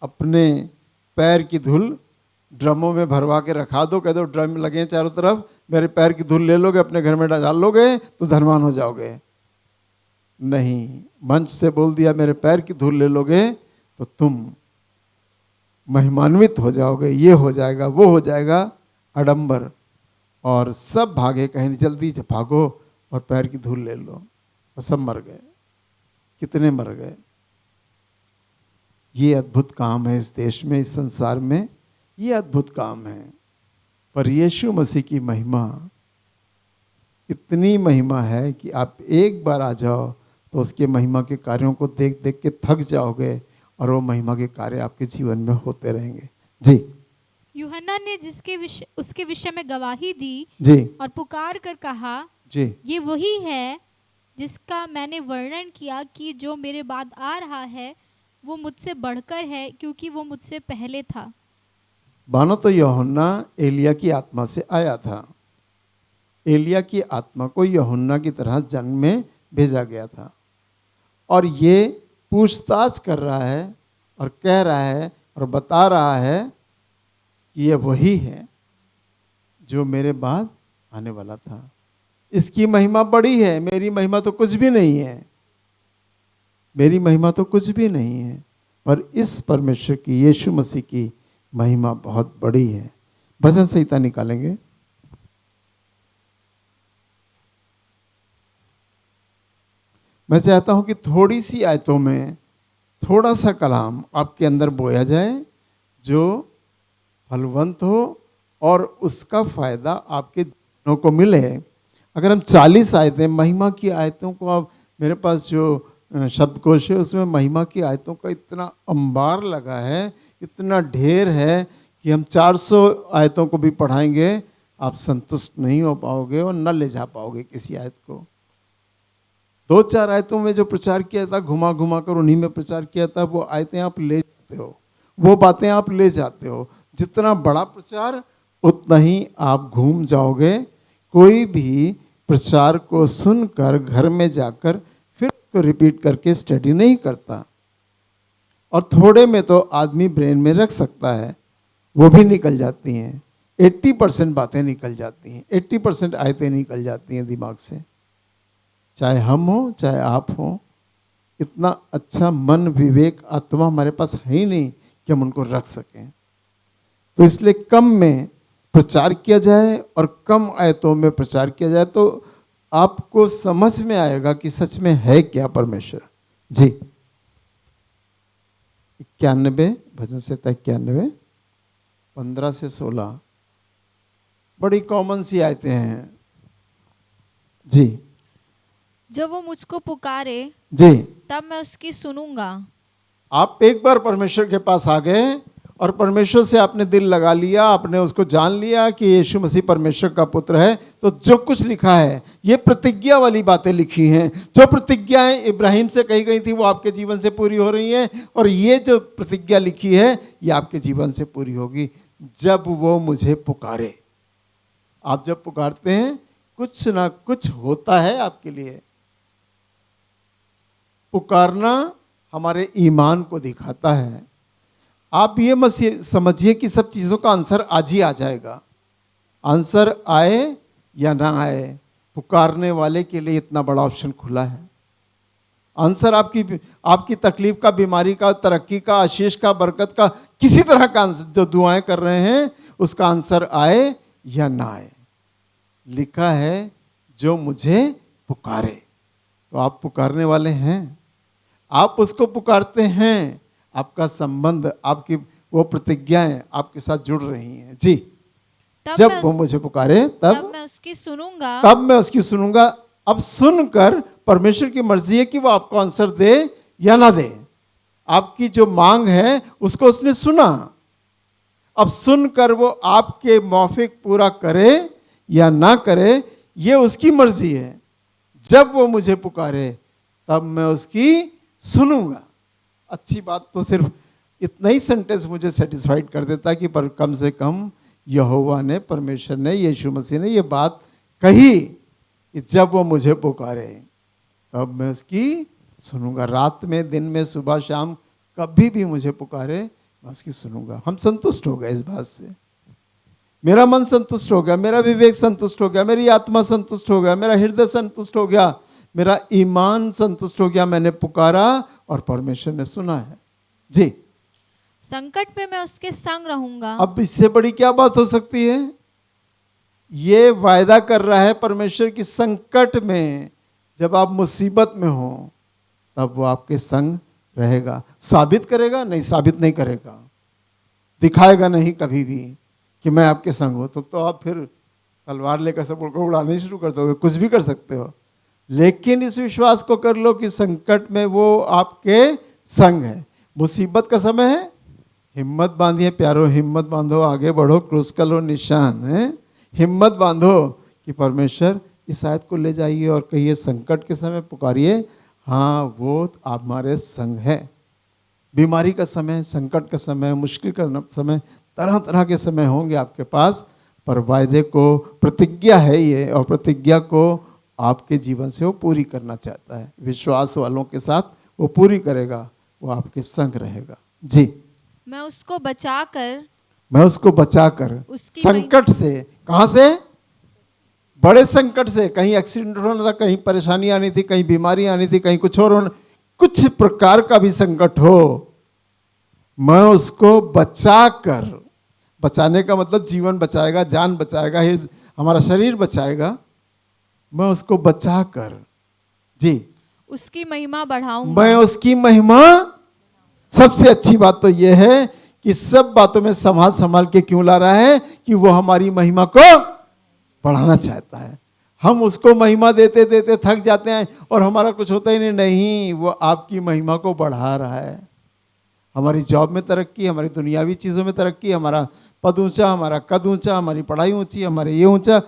अपने पैर की धूल ड्रमों में भरवा के रखा दो, कह दो ड्रम लगे चारों तरफ, मेरे पैर की धूल ले लोगे, अपने घर में डाल लोगे तो धनवान हो जाओगे। नहीं, मंच से बोल दिया मेरे पैर की धूल ले लोगे तो तुम महिमान्वित हो जाओगे, ये हो जाएगा, वो हो जाएगा, आडंबर। और सब भागे, कहीं जल्दी से भागो और पैर की धूल ले लो, और सब मर गए। कितने मर गए? ये अद्भुत काम है इस देश में, इस संसार में, ये अद्भुत काम है। पर यीशु मसीह की महिमा, इतनी महिमा है कि आप एक बार आ जाओ तो उसके महिमा के कार्यों को देख देख के थक जाओगे, और वो महिमा के कार्य आपके जीवन में होते रहेंगे। जी। यूहन्ना ने उसके विषय में गवाही दी जी और पुकार कर कहा, जी ये वही है जिसका मैंने वर्णन किया कि जो मेरे बाद आ रहा है वो मुझसे बढ़कर है, क्योंकि वो मुझसे पहले था। मानो तो यूहन्ना एलिया की आत्मा से आया था। एलिया की आत्मा को यूहन्ना की तरह जंग में भेजा गया था, और ये पूछताछ कर रहा है और कह रहा है और बता रहा है कि ये वही है जो मेरे बाद आने वाला था। इसकी महिमा बड़ी है, मेरी महिमा तो कुछ भी नहीं है, मेरी महिमा तो कुछ भी नहीं है, पर इस परमेश्वर की, यीशु मसीह की महिमा बहुत बड़ी है। भजन संहिता निकालेंगे। मैं चाहता हूं कि थोड़ी सी आयतों में थोड़ा सा कलाम आपके अंदर बोया जाए जो फलवंत हो और उसका फायदा आपके जीवनों को मिले। अगर हम 40 आयतें, महिमा की आयतों को, आप मेरे पास जो शब्दकोश है, उसमें महिमा की आयतों का इतना अंबार लगा है, इतना ढेर है कि हम 400 आयतों को भी पढ़ाएंगे आप संतुष्ट नहीं हो पाओगे और न ले जा पाओगे किसी आयत को। 2-4 आयतों में जो प्रचार किया था, घुमा घुमा कर उन्हीं में प्रचार किया था, वो आयतें आप ले जाते हो, वो बातें आप ले जाते हो। जितना बड़ा प्रचार उतना ही आप घूम जाओगे। कोई भी प्रचार को सुनकर घर में जाकर फिर उसको रिपीट करके स्टडी नहीं करता। और थोड़े में तो आदमी ब्रेन में रख सकता है, वो भी निकल जाती हैं। 80% बातें निकल जाती हैं, 80% आयतें निकल जाती हैं दिमाग से। चाहे हम हो चाहे आप हो, इतना अच्छा मन विवेक आत्मा हमारे पास है ही नहीं कि हम उनको रख सकें। तो इसलिए कम में प्रचार किया जाए और कम आयतों में प्रचार किया जाए तो आपको समझ में आएगा कि सच में है क्या परमेश्वर। जी 91 भजन संहिता 91 15 से 16 बड़ी कॉमन सी आयतें हैं। जी जब वो मुझको पुकारे जी तब मैं उसकी सुनूंगा। आप एक बार परमेश्वर के पास आ गए और परमेश्वर से आपने दिल लगा लिया, आपने उसको जान लिया कि यीशु मसीह परमेश्वर का पुत्र है, तो जो कुछ लिखा है ये प्रतिज्ञा वाली बातें लिखी हैं। जो प्रतिज्ञाएं इब्राहिम से कही गई थी वो आपके जीवन से पूरी हो रही हैं, और ये जो प्रतिज्ञा लिखी है ये आपके जीवन से पूरी होगी जब वो मुझे पुकारे। आप जब पुकारते हैं कुछ ना कुछ होता है आपके लिए। पुकारना हमारे ईमान को दिखाता है। आप ये मत समझिए कि सब चीज़ों का आंसर आज ही आ जाएगा। आंसर आए या ना आए, पुकारने वाले के लिए इतना बड़ा ऑप्शन खुला है। आंसर आपकी तकलीफ का, बीमारी का, तरक्की का, आशीष का, बरकत का, किसी तरह का आंसर जो दुआएं कर रहे हैं उसका आंसर आए या ना आए, लिखा है जो मुझे पुकारे। तो आप पुकारने वाले हैं, आप उसको पुकारते हैं, आपका संबंध, आपकी वो प्रतिज्ञाएं आपके साथ जुड़ रही हैं। जी जब वो मुझे पुकारे तब मैं उसकी सुनूंगा। तब मैं उसकी सुनूंगा। अब सुनकर परमेश्वर की मर्जी है कि वो आपको आंसर दे या ना दे। आपकी जो मांग है उसको उसने सुना, अब सुनकर वो आपके मौफिक पूरा करे या ना करे ये उसकी मर्जी है। जब वो मुझे पुकारे तब मैं उसकी सुनूंगा। अच्छी बात तो सिर्फ इतना ही सेंटेंस मुझे सेटिस्फाइड कर देता कि पर कम से कम यहोवा ने, परमेश्वर ने, यीशु मसीह ने ये बात कही कि जब वो मुझे पुकारे तब मैं उसकी सुनूंगा। रात में, दिन में, सुबह शाम, कभी भी मुझे पुकारे मैं उसकी सुनूंगा। हम संतुष्ट हो गए इस बात से। मेरा मन संतुष्ट हो गया, मेरा विवेक संतुष्ट हो गया, मेरी आत्मा संतुष्ट हो गया, मेरा हृदय संतुष्ट हो गया, मेरा ईमान संतुष्ट हो गया। मैंने पुकारा और परमेश्वर ने सुना है। जी संकट में मैं उसके संग रहूंगा। अब इससे बड़ी क्या बात हो सकती है। ये वायदा कर रहा है परमेश्वर की संकट में, जब आप मुसीबत में हो तब वो आपके संग रहेगा। साबित करेगा नहीं, साबित नहीं करेगा, दिखाएगा नहीं कभी भी कि मैं आपके संग हूं। तो आप फिर तलवार लेकर सब उनको उड़ाने शुरू कर दोगे, कुछ भी कर सकते हो। लेकिन इस विश्वास को कर लो कि संकट में वो आपके संग है। मुसीबत का समय है, हिम्मत बांधिए प्यारो, हिम्मत बांधो, आगे बढ़ो, क्रूस का लो निशान है। हिम्मत बांधो कि परमेश्वर इस आयत को ले जाइए और कहिए संकट के समय पुकारिए, हाँ वो हमारे संग है। बीमारी का समय, संकट का समय, मुश्किल का समय, तरह तरह के समय होंगे आपके पास, पर वायदे को, प्रतिज्ञा है ये, और प्रतिज्ञा को आपके जीवन से वो पूरी करना चाहता है। विश्वास वालों के साथ वो पूरी करेगा, वो आपके संग रहेगा। जी मैं उसको बचाकर संकट से, कहां से, बड़े संकट से, कहीं एक्सीडेंट होना था, कहीं परेशानी आनी थी, कहीं बीमारी आनी थी, कहीं कुछ और होना, कुछ प्रकार का भी संकट हो, मैं उसको बचाकर, बचाने का मतलब जीवन बचाएगा, जान बचाएगा, हमारा शरीर बचाएगा, मैं उसको बचाकर, जी उसकी महिमा बढ़ाऊंगा। मैं उसकी महिमा, सबसे अच्छी बात तो यह है कि सब बातों में संभाल संभाल के क्यों ला रहा है कि वो हमारी महिमा को बढ़ाना चाहता है। हम उसको महिमा देते देते थक जाते हैं और हमारा कुछ होता ही नहीं। नहीं, वो आपकी महिमा को बढ़ा रहा है। हमारी जॉब में तरक्की, हमारी दुनियावी चीज़ों में तरक्की, हमारा पद ऊंचा, हमारा कद ऊंचा, हमारी पढ़ाई ऊंची, हमारे ये ऊंचा,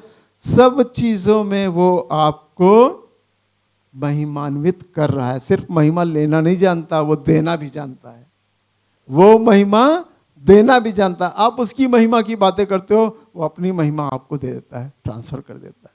सब चीज़ों में वो आपको महिमान्वित कर रहा है। सिर्फ महिमा लेना नहीं जानता, वो देना भी जानता है। वो महिमा देना भी जानता है। आप उसकी महिमा की बातें करते हो, वो अपनी महिमा आपको दे देता है, ट्रांसफर कर देता है।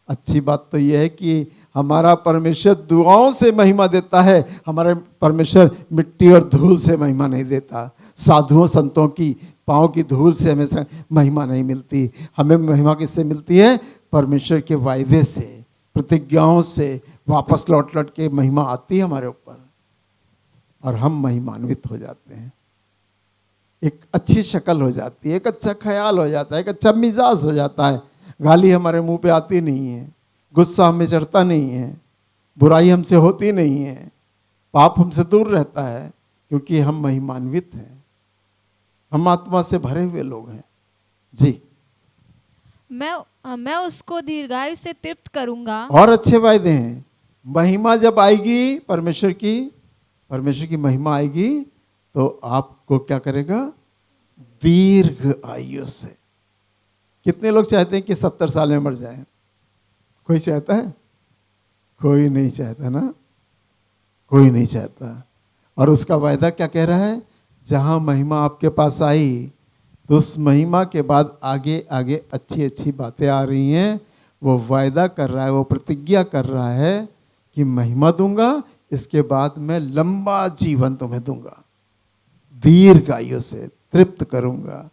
अच्छी बात तो यह है कि हमारा परमेश्वर दुआओं से महिमा देता है। हमारा परमेश्वर मिट्टी और धूल से महिमा नहीं देता। साधुओं संतों की पाँव की धूल से हमें महिमा नहीं मिलती। हमें महिमा किससे मिलती है? परमेश्वर के वायदे से, प्रतिज्ञाओं से वापस लौट लौट के महिमा आती है हमारे ऊपर और हम महिमान्वित हो जाते हैं। एक अच्छी शक्ल हो जाती है, एक अच्छा ख्याल हो जाता है, एक अच्छा मिजाज हो जाता है। गाली हमारे मुंह पे आती नहीं है, गुस्सा हमें चढ़ता नहीं है, बुराई हमसे होती नहीं है, पाप हमसे दूर रहता है, क्योंकि हम महिमान्वित हैं। हम आत्मा से भरे हुए लोग हैं। जी, मैं उसको दीर्घायु से तृप्त करूंगा। और अच्छे वायदे हैं। महिमा जब आएगी परमेश्वर की महिमा आएगी तो आपको क्या करेगा? दीर्घ आयु से। कितने लोग चाहते हैं कि 70 साल में मर जाएं? कोई चाहता है? कोई नहीं चाहता ना, कोई नहीं चाहता। और उसका वायदा क्या कह रहा है? जहां महिमा आपके पास आई तो उस महिमा के बाद आगे आगे अच्छी अच्छी बातें आ रही हैं। वो वायदा कर रहा है, वो प्रतिज्ञा कर रहा है कि महिमा दूंगा, इसके बाद मैं लंबा जीवन तुम्हें दूंगा, दीर्घ आयु से तृप्त करूंगा।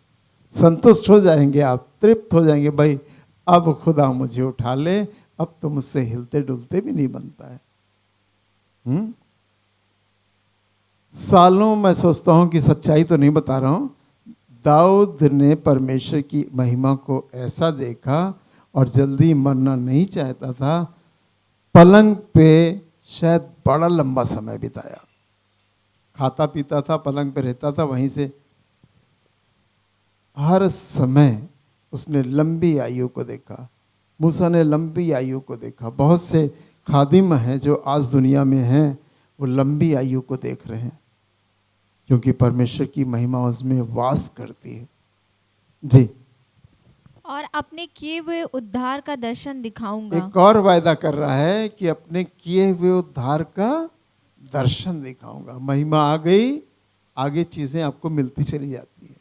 संतुष्ट हो जाएंगे आप, तृप्त हो जाएंगे। भाई अब खुदा मुझे उठा ले, अब तो मुझसे हिलते डुलते भी नहीं बनता है। सालों मैं सोचता हूं कि सच्चाई तो नहीं बता रहा हूं। दाऊद ने परमेश्वर की महिमा को ऐसा देखा और जल्दी मरना नहीं चाहता था। पलंग पे शायद बड़ा लंबा समय बिताया, खाता पीता था, पलंग पे रहता था, वहीं से हर समय उसने लंबी आयु को देखा। मूसा ने लंबी आयु को देखा। बहुत से खादिम हैं जो आज दुनिया में हैं, वो लंबी आयु को देख रहे हैं, क्योंकि परमेश्वर की महिमा उसमें वास करती है। जी, और अपने किए हुए उद्धार का दर्शन दिखाऊंगा। एक और वायदा कर रहा है कि अपने किए हुए उद्धार का दर्शन दिखाऊंगा। महिमा आ गई, आगे चीजें आपको मिलती चली जाती है।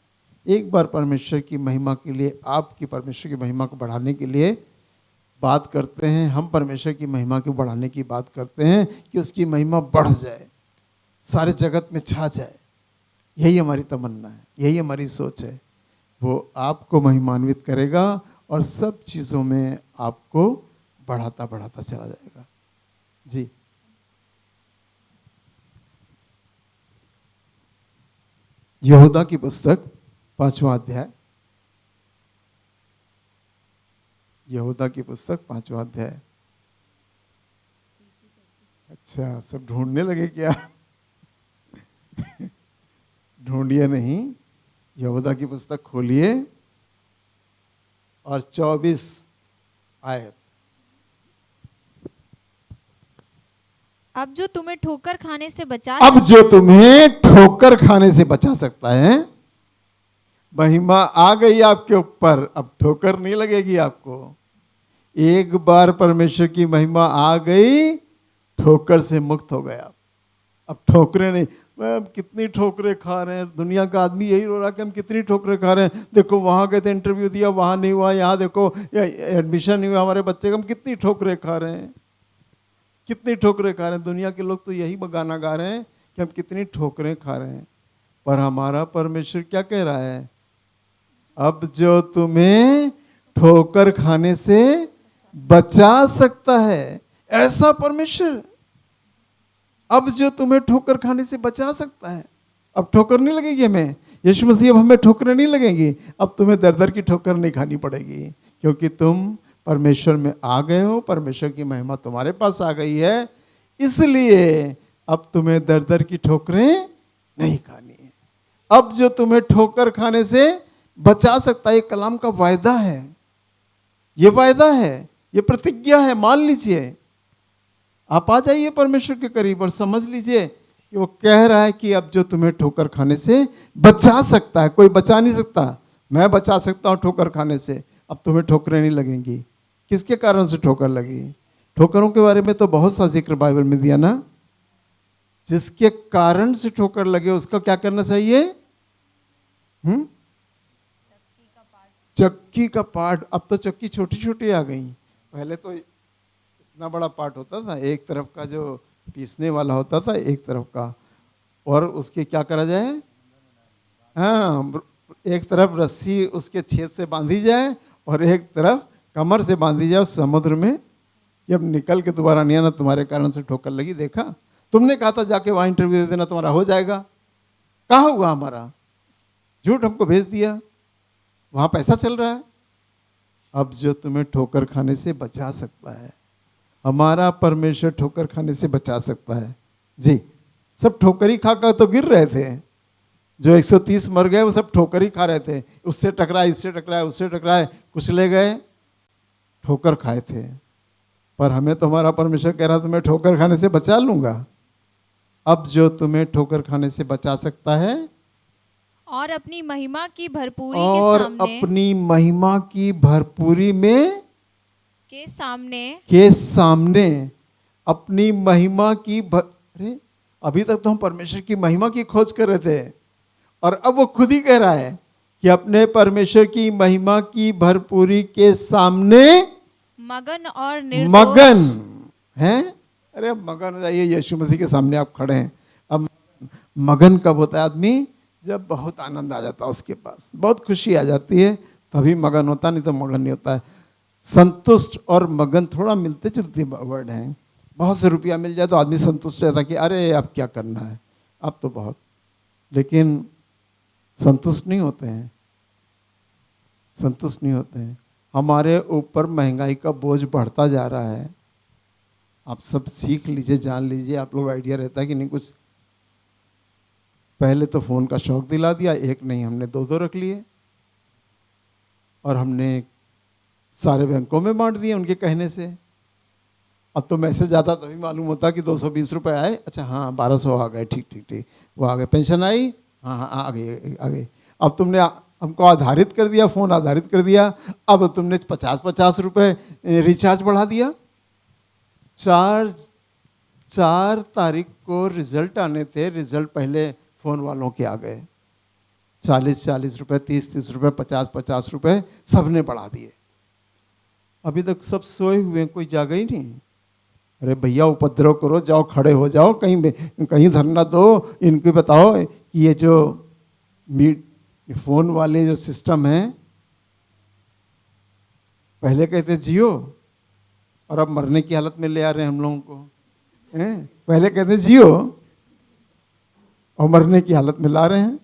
एक बार परमेश्वर की महिमा के लिए, आपकी परमेश्वर की महिमा को बढ़ाने के लिए बात करते हैं, हम परमेश्वर की महिमा को बढ़ाने की बात करते हैं कि उसकी महिमा बढ़ जाए, सारे जगत में छा जाए। यही हमारी तमन्ना है, यही हमारी सोच है। वो आपको महिमान्वित करेगा और सब चीज़ों में आपको बढ़ाता बढ़ाता चला जाएगा। जी, यहूदा की पुस्तक 5वां अध्याय, यहूदा की पुस्तक 5वां अध्याय। अच्छा, सब ढूंढने लगे क्या? ढूंढिए नहीं, यहूदा की पुस्तक खोलिए और 24 आयत। अब जो तुम्हें ठोकर खाने से बचा अब जो तुम्हें ठोकर खाने से बचा सकता है। महिमा आ गई आपके ऊपर, अब ठोकर नहीं लगेगी आपको। एक बार परमेश्वर की महिमा आ गई, ठोकर से मुक्त हो गया। अब ठोकरें नहीं। कितनी ठोकरें खा रहे हैं दुनिया का आदमी, यही रो रहा कि हम कितनी ठोकरें खा रहे हैं। देखो वहां गए थे, इंटरव्यू दिया, वहां नहीं हुआ, यहाँ देखो एडमिशन नहीं हुआ हमारे बच्चे का, हम कितनी ठोकरें खा रहे हैं, कितनी ठोकरें खा रहे हैं। दुनिया के लोग तो यही गाना गा रहे हैं कि हम कितनी ठोकरें खा रहे हैं। पर हमारा परमेश्वर क्या कह रहा है? अब जो तुम्हें ठोकर खाने से बचा सकता है, ऐसा परमेश्वर अब जो तुम्हें ठोकर खाने से बचा सकता है। अब ठोकर नहीं लगेगी हमें, यीशु मसीह अब हमें ठोकरें नहीं लगेंगी। अब तुम्हें दर दर की ठोकर नहीं खानी पड़ेगी, क्योंकि तुम परमेश्वर में आ गए हो, परमेश्वर की महिमा तुम्हारे पास आ गई है। इसलिए अब तुम्हें दर दर की ठोकरें नहीं खानी है। अब जो तुम्हें ठोकर खाने से बचा सकता है, ये कलाम का वायदा है। ये वायदा है, ये प्रतिज्ञा है, मान लीजिए। आप आ जाइए परमेश्वर के करीब और समझ लीजिए कि वो कह रहा है कि अब जो तुम्हें ठोकर खाने से बचा सकता है, कोई बचा नहीं सकता। मैं बचा सकता हूँ ठोकर खाने से, अब तुम्हें ठोकरें नहीं लगेंगी। किसके कारण से ठोकर लगी? ठोकरों के बारे में तो बहुत सा जिक्र बाइबल में दिया ना। जिसके कारण से ठोकर लगे उसका क्या करना चाहिए? चक्की का पार्ट। अब तो चक्की छोटी छोटी आ गई, पहले तो इतना बड़ा पार्ट होता था, एक तरफ का जो पीसने वाला होता था, एक तरफ का, और उसके क्या करा जाए, हाँ, एक तरफ रस्सी उसके छेद से बांधी जाए और एक तरफ कमर से बांधी जाए समुद्र में। जब निकल के दोबारा नहीं आना, तुम्हारे कारण से ठोकर लगी। देखा, तुमने कहा था जाके वहां इंटरव्यू दे देना, तुम्हारा हो जाएगा। कहाँ हुआ हमारा? झूठ हमको भेज दिया, वहां पैसा चल रहा है। अब जो तुम्हें ठोकर खाने से बचा सकता है, हमारा परमेश्वर ठोकर खाने से बचा सकता है जी। सब ठोकर ही खाकर तो गिर रहे थे। जो 130 मर गए वो सब ठोकर ही खा रहे थे। उससे टकराए, इससे टकराए, उससे टकराए, कुचले गए, ठोकर खाए थे। पर हमें तो हमारा परमेश्वर कह रहा तुम्हें ठोकर खाने से बचा लूंगा। अब जो तुम्हें ठोकर खाने से बचा सकता है और अपनी महिमा की भरपूरी और अपनी महिमा की भरपूरी में के सामने अपनी महिमा की अरे, अभी तक तो हम परमेश्वर की महिमा की खोज कर रहे थे, और अब वो खुद ही कह रहा है कि अपने परमेश्वर की महिमा की भरपूरी के सामने मगन हैं। अरे मगन हो जाइए, यीशु मसीह के सामने आप खड़े हैं। अब मगन कब होता है आदमी? जब बहुत आनंद आ जाता है उसके पास, बहुत खुशी आ जाती है, तभी मगन होता, नहीं तो मगन नहीं होता है। संतुष्ट और मगन थोड़ा मिलते जुलते वर्ड हैं। बहुत से रुपया मिल जाए तो आदमी संतुष्ट रहता कि अरे अब क्या करना है, अब तो बहुत, लेकिन संतुष्ट नहीं होते हैं, संतुष्ट नहीं होते हैं। हमारे ऊपर महंगाई का बोझ बढ़ता जा रहा है। आप सब सीख लीजिए, जान लीजिए, आप लोग आइडिया रहता है कि नहीं कुछ। पहले तो फ़ोन का शौक दिला दिया, एक नहीं हमने दो दो रख लिए, और हमने सारे बैंकों में बांट दिए उनके कहने से। अब तो मैसेज आता तभी मालूम होता कि 220 रुपये आए, अच्छा हाँ 1200 आ गए, ठीक ठीक ठीक, वो आ गए। पेंशन आई, हाँ हाँ आ गई आ गई। अब तुमने हमको आधारित कर दिया, फ़ोन आधारित कर दिया। अब तुमने 50-50 रुपये रिचार्ज बढ़ा दिया। 4 तारीख को रिजल्ट आने थे, रिजल्ट पहले फ़ोन वालों के आ गए। 40-40 रुपये, 30-30 रुपये, 50-50 रुपये सब ने बढ़ा दिए। अभी तक सब सोए हुए, कोई जागा ही नहीं। अरे भैया उपद्रव करो, जाओ खड़े हो जाओ, कहीं धरना दो, इनको बताओ कि ये जो फ़ोन वाले जो सिस्टम है, पहले कहते जियो और अब मरने की हालत में ले आ रहे हैं हम लोगों को। पहले कहते जियो और मरने की हालत में ला रहे हैं।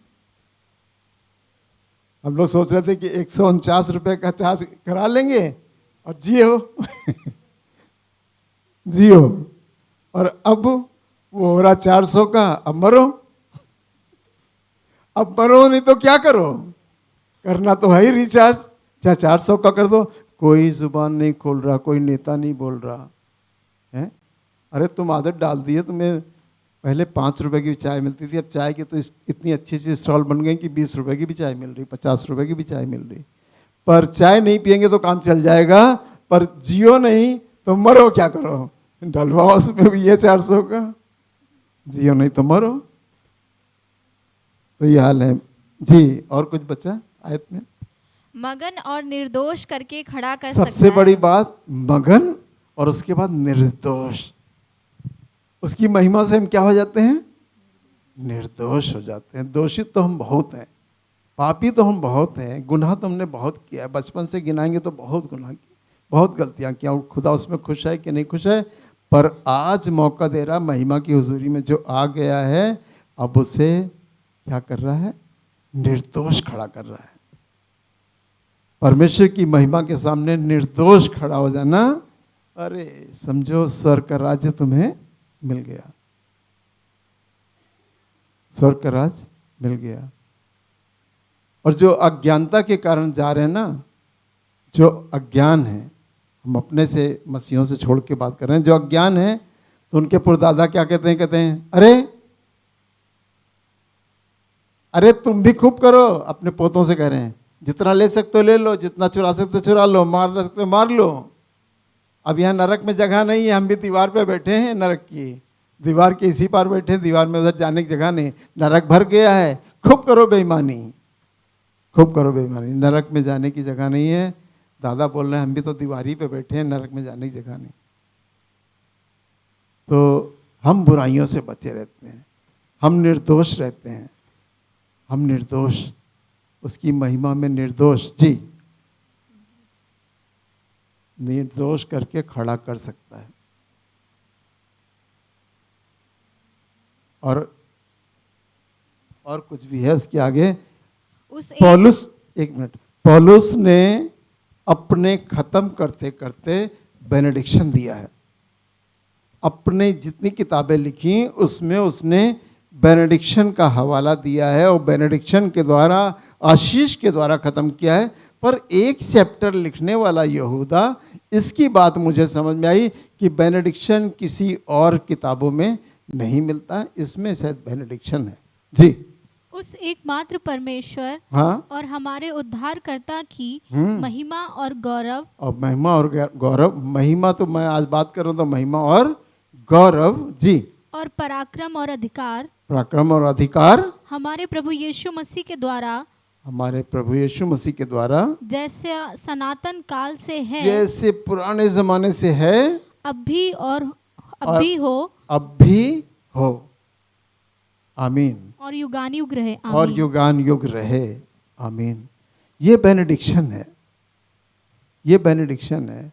हम लोग सोच रहे थे कि 149 रुपये का चार्ज करा लेंगे और जियो जियो, और अब वो हो रहा 400 का, अब मरो। अब मरो नहीं तो क्या करो, करना तो है ही रिचार्ज, चाहे 400 का कर दो। कोई जुबान नहीं खोल रहा, कोई नेता नहीं बोल रहा है। अरे तुम आदत डाल दिए, तुम्हें पहले 5 रुपए की चाय मिलती थी, अब चाय की तो इतनी अच्छी अच्छी स्टॉल बन गई कि 20 रुपए की भी चाय मिल रही, 50 रुपए की भी चाय मिल रही। पर चाय नहीं पियेंगे तो काम चल जाएगा, पर जियो नहीं तो मरो, क्या करो, डलवाओ उसमें भी ये 400 का, जियो नहीं तो मरो। तो ये हाल है जी। और कुछ बचा आयत में? मगन और निर्दोष करके खड़ा कर सकता है। सबसे बड़ी बात मगन, और उसके बाद निर्दोष। उसकी महिमा से हम क्या हो जाते हैं? निर्दोष हो जाते हैं। दोषित तो हम बहुत हैं, पापी तो हम बहुत हैं, गुनाह तो हमने बहुत किया है, बचपन से गिनाएंगे तो बहुत गुनाह किया, बहुत गलतियां किया। खुदा उसमें खुश है कि नहीं खुश है? पर आज मौका दे रहा, महिमा की हुजूरी में जो आ गया है, अब उसे क्या कर रहा है? निर्दोष खड़ा कर रहा है। परमेश्वर की महिमा के सामने निर्दोष खड़ा हो जाना, अरे समझो स्वर्ग का राज्य तुम्हें मिल गया, स्वर्ग का राज मिल गया। और जो अज्ञानता के कारण जा रहे हैं ना, जो अज्ञान है, हम अपने से मसीहों से छोड़ के बात कर रहे हैं, जो अज्ञान है तो उनके पुरदादा क्या कहते हैं अरे तुम भी खूब करो। अपने पोतों से कह रहे हैं जितना ले सकते हो ले लो, जितना चुरा सकते हो चुरा लो, मार सकते हो मार लो। अब यहाँ नरक में जगह नहीं है, हम भी दीवार पे बैठे हैं, नरक की दीवार के इसी पार बैठे हैं, दीवार में उधर जाने की जगह नहीं, नरक भर गया है। खूब करो बेईमानी, खूब करो बेईमानी, नरक में जाने की जगह नहीं है। दादा बोल रहे हैं हम भी तो दीवारी पे बैठे हैं, नरक में जाने की जगह नहीं। तो हम बुराइयों से बचे रहते हैं, हम निर्दोष रहते हैं, हम निर्दोष, उसकी महिमा में निर्दोष, जी निर्दोष करके खड़ा कर सकता है। और कुछ भी है उसके आगे। पौलुस, एक मिनट, पौलुस ने अपने खत्म करते करते बेनेडिक्शन दिया है। अपने जितनी किताबें लिखी उसमें उसने बेनेडिक्शन का हवाला दिया है और बेनेडिक्शन के द्वारा, आशीष के द्वारा खत्म किया है। पर एक चैप्टर लिखने वाला यहूदा, इसकी बात मुझे समझ में आई कि बेनेडिक्शन किसी और किताबों में नहीं मिलता है, इसमें शायद बेनेडिक्शन है। जी, उस एकमात्र परमेश्वर हाँ, और हमारे उद्धारकर्ता की महिमा और गौरव, और महिमा और गौरव, महिमा तो मैं आज बात कर रहा हूँ, तो महिमा और गौरव, जी, और पराक्रम और अधिकार पराक्रम और अधिकार हमारे प्रभु यीशु मसीह के द्वारा, हमारे प्रभु यीशु मसीह के द्वारा, जैसे सनातन काल से है, जैसे पुराने जमाने से है, अब भी और अब भी हो, अब भी हो, आमीन, और युगानुयुग रहे, और आमीन। युगान युग रहे, आमीन। ये बेनेडिक्शन है, ये बेनेडिक्शन है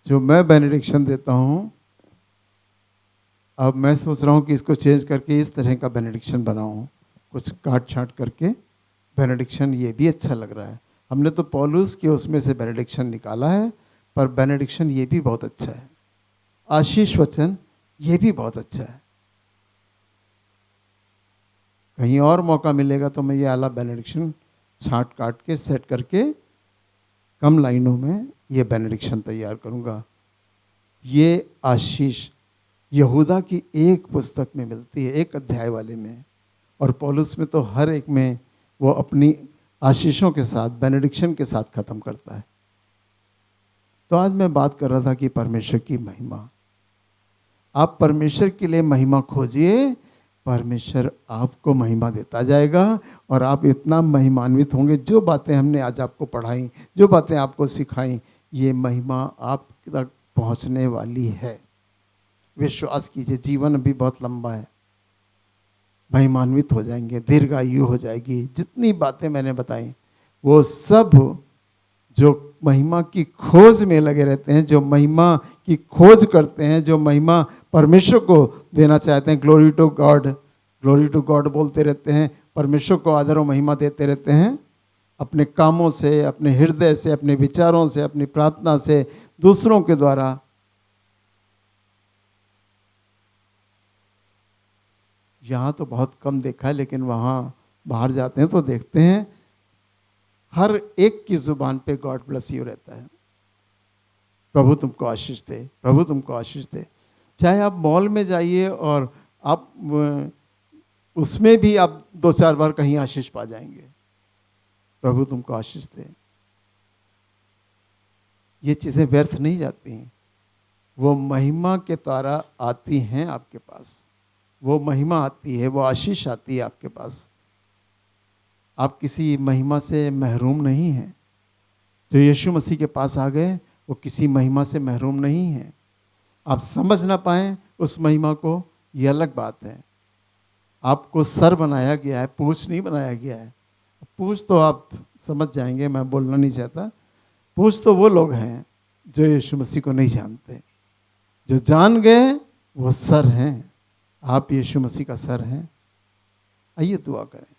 जो मैं बेनेडिक्शन देता हूँ। अब मैं सोच रहा हूँ कि इसको चेंज करके इस तरह का बेनेडिक्शन बनाऊँ, कुछ काट छाट करके बेनेडिक्शन, ये भी अच्छा लग रहा है। हमने तो पौलुस के उसमें से बेनेडिक्शन निकाला है, पर बेनेडिक्शन ये भी बहुत अच्छा है। आशीष वचन ये भी बहुत अच्छा है। कहीं और मौका मिलेगा तो मैं ये आला बेनेडिक्शन छाट काट के सेट करके कम लाइनों में ये बेनेडिक्शन तैयार करूँगा। ये आशीष यहूदा की एक पुस्तक में मिलती है, एक अध्याय वाले में, और पौलुस में तो हर एक में वो अपनी आशीषों के साथ, बेनेडिक्शन के साथ ख़त्म करता है। तो आज मैं बात कर रहा था कि परमेश्वर की महिमा, आप परमेश्वर के लिए महिमा खोजिए, परमेश्वर आपको महिमा देता जाएगा और आप इतना महिमान्वित होंगे। जो बातें हमने आज आपको पढ़ाई, जो बातें आपको सिखाई, ये महिमा आप तक पहुंचने वाली है। विश्वास कीजिए, जीवन अभी बहुत लंबा है, महिमान्वित हो जाएंगे, दीर्घायु हो जाएगी। जितनी बातें मैंने बताई वो सब जो महिमा की खोज में लगे रहते हैं, जो महिमा की खोज करते हैं, जो महिमा परमेश्वर को देना चाहते हैं, glory to God, glory to God बोलते रहते हैं, परमेश्वर को आदर और महिमा देते रहते हैं, अपने कामों से, अपने हृदय से, अपने विचारों से, अपनी प्रार्थना से, दूसरों के द्वारा। यहाँ तो बहुत कम देखा है, लेकिन वहाँ बाहर जाते हैं तो देखते हैं हर एक की जुबान पे गॉड ब्लेस यू रहता है, प्रभु तुमको आशीष दे, प्रभु तुमको आशीष दे। चाहे आप मॉल में जाइए और आप उसमें भी आप 2-4 बार कहीं आशीष पा जाएंगे, प्रभु तुमको आशीष दे। ये चीज़ें व्यर्थ नहीं जाती, वो महिमा के द्वारा आती हैं आपके पास, वो महिमा आती है, वो आशीष आती है आपके पास। आप किसी महिमा से महरूम नहीं हैं। जो यीशु मसीह के पास आ गए वो किसी महिमा से महरूम नहीं हैं। आप समझ ना पाएं उस महिमा को, ये अलग बात है। आपको सर बनाया गया है, पूंछ नहीं बनाया गया है। पूंछ तो आप समझ जाएंगे, मैं बोलना नहीं चाहता। पूंछ तो वो लोग हैं जो यीशु मसीह को नहीं जानते, जो जान गए वो सर हैं। आप यीशु मसीह का सर हैं। आइए दुआ करें।